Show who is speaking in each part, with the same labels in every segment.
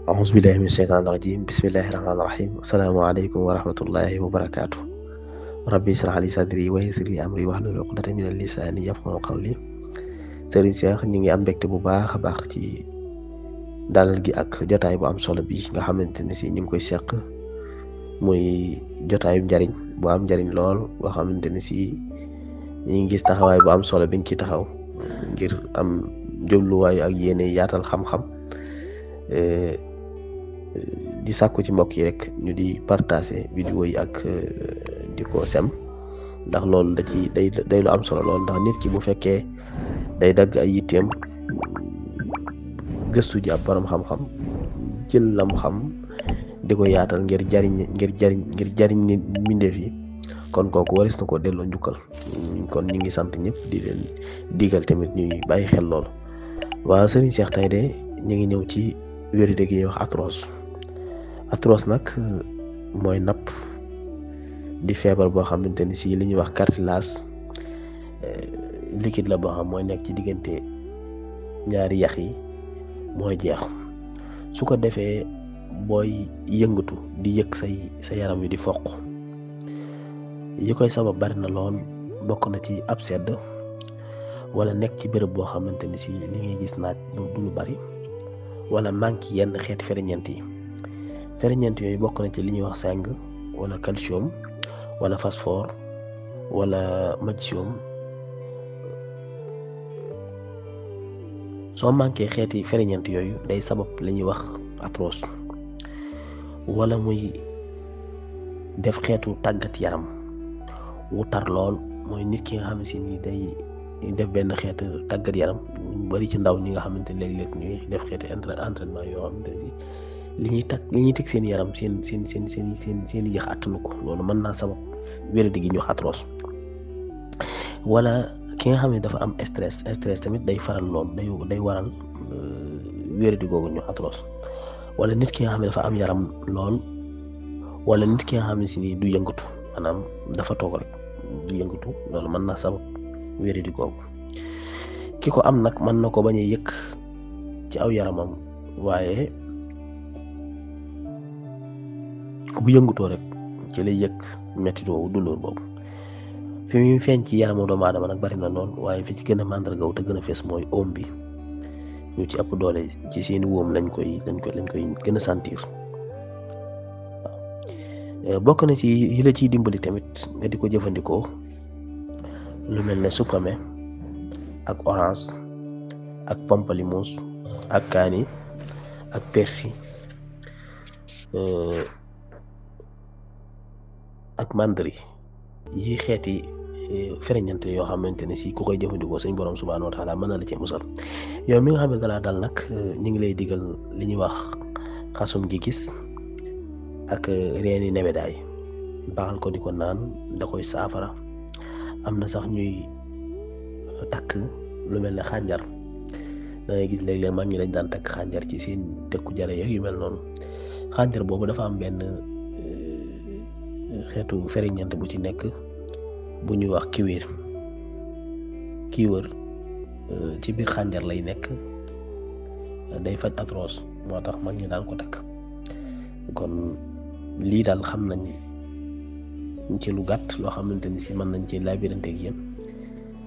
Speaker 1: أعوذ بالله من الشيطان الرجيم بسم الله الرحمن الرحيم السلام عليكم ورحمة الله وبركاته ربي اشرح لي صدري ويسر لي أمري واحلل عقدة من اللسان يفقهوا قولي Serigne Cheikh ñi ngi am mbégte bu baax a baax ci dalal gi ak jotaay bu am solo bi nga xamante ne si ñu ngi koy seq muy jotaayu njariñ bu am njariñ lool boo xamante ne si ñi ngi gis taxawaay bu am solo bi nga ci taxaw ngir am jubluwaayu ak yéene yaatal xam-xam di sàkku ci mbokk yi rek ñu di partager vidéo yi ak di ko sem ndax loolu da ci day lu am solo lool ndax nit ki bu fekkee day dagg ay yitteem gëstu ji ab borom xam-xam jël lam xam di ko yaatal ngir jariñ nit mbindeef yi kon kooku waris na ko delloo njukkal kon ñu ngi sant ñëpp di leen digal tamit ñuy bàyyi xel loolu. waaw Serigne Cheikh tey de ñu ngi ñëw ci wéride gi ñuy wax arthrose nag mooy napp di feebar boo xamante ni si li ñuy wax cartilage liquide la boo xam mooy nekk ci diggante ñaari yax yi mooy jeex su ko defee booy yëngatu di yëg sa yaram wi di foq yi koy sabab bari na lool bokk na ci ab sedd wala nekk ci béréb boo xamante ni si li ngay gis naaj du lu bari wala manque yenn xeeti ferñeent yooyu bokk na ci li ñuy wax zinc wala calcium wala phosphore wala magnésium soo manqué xeeti ferñeent yooyu day sabab li ñuy wax arthrose wala muy def xeetu tàggat yaram wu tar lool mooy nit ki nga xam si ni day def benn xeetu tàggat yaram ñu bari ci ndaw ñi nga xamante ne léeg-léeg ñuy def xeeti entraînement yoo xamante ne si li ñuy teg seen yaram seen yëx attanu ko loolu mën naa sabab wéradi gi ñu wax arthrose wala ki nga xam ne dafa am stress tamit day faral lool day waral wéradi googu ñu arthrose wala nit ki nga xam ne dafa am yaram lool wala nit ki nga xam ne si ni du yëngatu maanaam dafa toog rek du yëngatu loolu mën naa sabab wéradi googu ki ko am nag mën na ko bañ a yëg ci aw yaramam waaye bu yëngutoo rek ci lay yëg mettit woowu douleur boobu fi mu feeñ ci yaramu doomu aadama nag bari na lool waaye fi ci gën a màndargaw te gën a fees mooy oom bi ñu ci ëpp doole ci seeni wóom lañ koy gën a sentir waaw bokk na ci yi la ciy dimbali tamit nga di ko jëfandikoo lu mel ne supame ak orange ak pamplemousse ak kaani ak persil ak mandri yi xeeti ferñeent yoo xamante ne si ku koy jëfandikoo suñ borom subhaanahu wa taala mën na la ci musal yow mi nga xam ne dalaa dal nag ñu ngi lay digal li ñuy wax xasum gi gis ak reeni nebedaay baaxal ko di ko naan da koy saafara am na sax ñuy takk lu mel ne xànjar da ngay gis léeg-léeg mag ñi dañ daan takk xànjar ci seen tekku jare yeeg yu mel noonu xànjar boobu dafa am benn xeetu ferñeent bu ci nekk bu ñuy wax kiwir ci biir xànjar lay nekk day faj arthrose moo tax mag ñi daan ko takk kon lii daal xam nañ ci lu gàtt loo xamante ni si mën nañ ci labirante ak yéen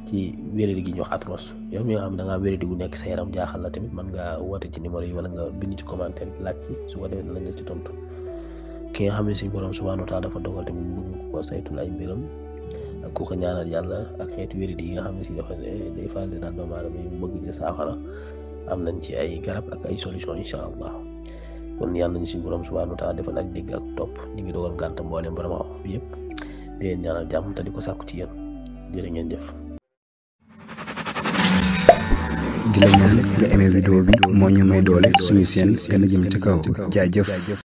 Speaker 1: ci wéradi gi ñu wax arthrose yow mi nga xam ne da ngaa wéradi gu nekk sa yaram jaaxal la tamit mën ngaa woote ci numéro yi wala nga bind ci commentaire laaj ci su ko defee lañ la ci tontu ki nga xam ne suñu borom subhaanahu wa taala dafa dogal tamit bëgg ko saytul ay mbiram ak ku ko ñaanal yàlla ak xeetu wéradi yi nga xam ne si dafa day faral di daal doomu aadama yi mu bëgg ci saafara am nañ ci ay garab ak ay solution incha allah kon yàlla nañu suñu borom subhaanahu wa taala defal ak dégg ak topp ñu ngi dogal ngànta mboolem borom xam bi yëpp di leen ñaanal jàmm te di ko sàkku ci yéen jërë ngeen jëf.
Speaker 2: di la ñaan nga aimé vidéo bi moo ñu may doole suñu seen gën a jëm ci kaw jaajëf.